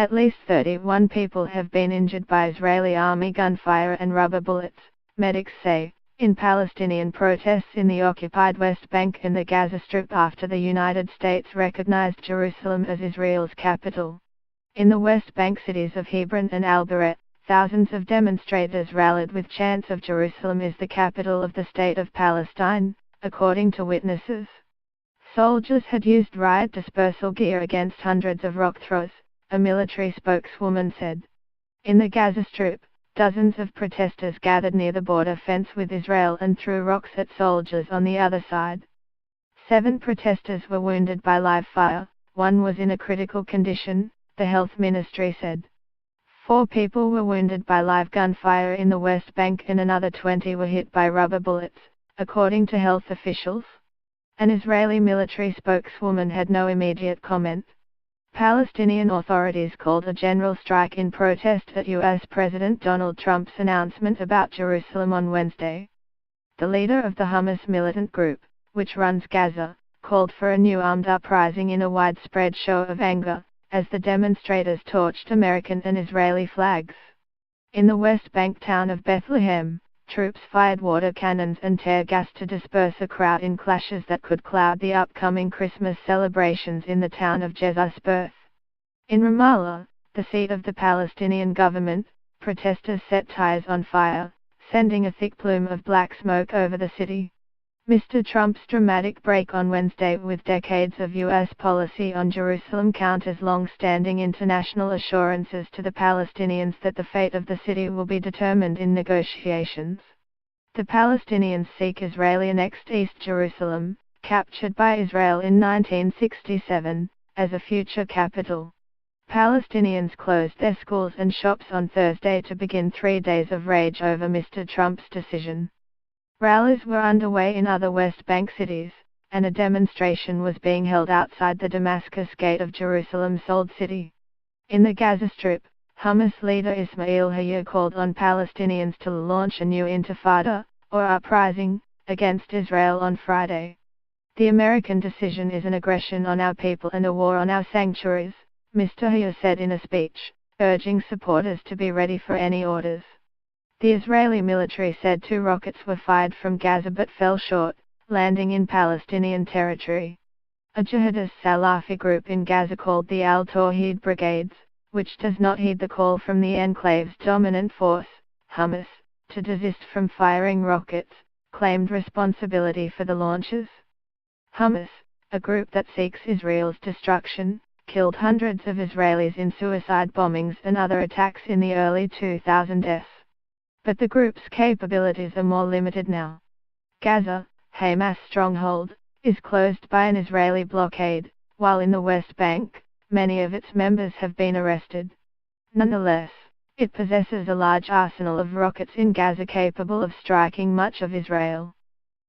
At least 31 people have been injured by Israeli army gunfire and rubber bullets, medics say, in Palestinian protests in the occupied West Bank and the Gaza Strip after the United States recognized Jerusalem as Israel's capital. In the West Bank cities of Hebron and Al-Baret, thousands of demonstrators rallied with chants of Jerusalem is the capital of the state of Palestine, according to witnesses. Soldiers had used riot dispersal gear against hundreds of rock throws, a military spokeswoman said. In the Gaza Strip, dozens of protesters gathered near the border fence with Israel and threw rocks at soldiers on the other side. 7 protesters were wounded by live fire, 1 was in a critical condition, the health ministry said. 4 people were wounded by live gunfire in the West Bank and another 20 were hit by rubber bullets, according to health officials. An Israeli military spokeswoman had no immediate comment. Palestinian authorities called a general strike in protest at U.S. President Donald Trump's announcement about Jerusalem on Wednesday. The leader of the Hamas militant group, which runs Gaza, called for a new armed uprising in a widespread show of anger, as the demonstrators torched American and Israeli flags. In the West Bank town of Bethlehem, troops fired water cannons and tear gas to disperse a crowd in clashes that could cloud the upcoming Christmas celebrations in the town of Jesus' birth. In Ramallah, the seat of the Palestinian government, protesters set tires on fire, sending a thick plume of black smoke over the city. Mr. Trump's dramatic break on Wednesday with decades of U.S. policy on Jerusalem counters long-standing international assurances to the Palestinians that the fate of the city will be determined in negotiations. The Palestinians seek Israeli-annexed East Jerusalem, captured by Israel in 1967, as a future capital. Palestinians closed their schools and shops on Thursday to begin 3 days of rage over Mr. Trump's decision. Rallies were underway in other West Bank cities, and a demonstration was being held outside the Damascus Gate of Jerusalem's Old City. In the Gaza Strip, Hamas leader Ismail Haniyeh called on Palestinians to launch a new intifada, or uprising, against Israel on Friday. The American decision is an aggression on our people and a war on our sanctuaries, Mr. Haniyeh said in a speech, urging supporters to be ready for any orders. The Israeli military said 2 rockets were fired from Gaza but fell short, landing in Palestinian territory. A jihadist Salafi group in Gaza called the Al-Tawhid Brigades, which does not heed the call from the enclave's dominant force, Hamas, to desist from firing rockets, claimed responsibility for the launches. Hamas, a group that seeks Israel's destruction, killed hundreds of Israelis in suicide bombings and other attacks in the early 2000s. But the group's capabilities are more limited now. Gaza, Hamas' stronghold, is closed by an Israeli blockade, while in the West Bank, many of its members have been arrested. Nonetheless, it possesses a large arsenal of rockets in Gaza capable of striking much of Israel.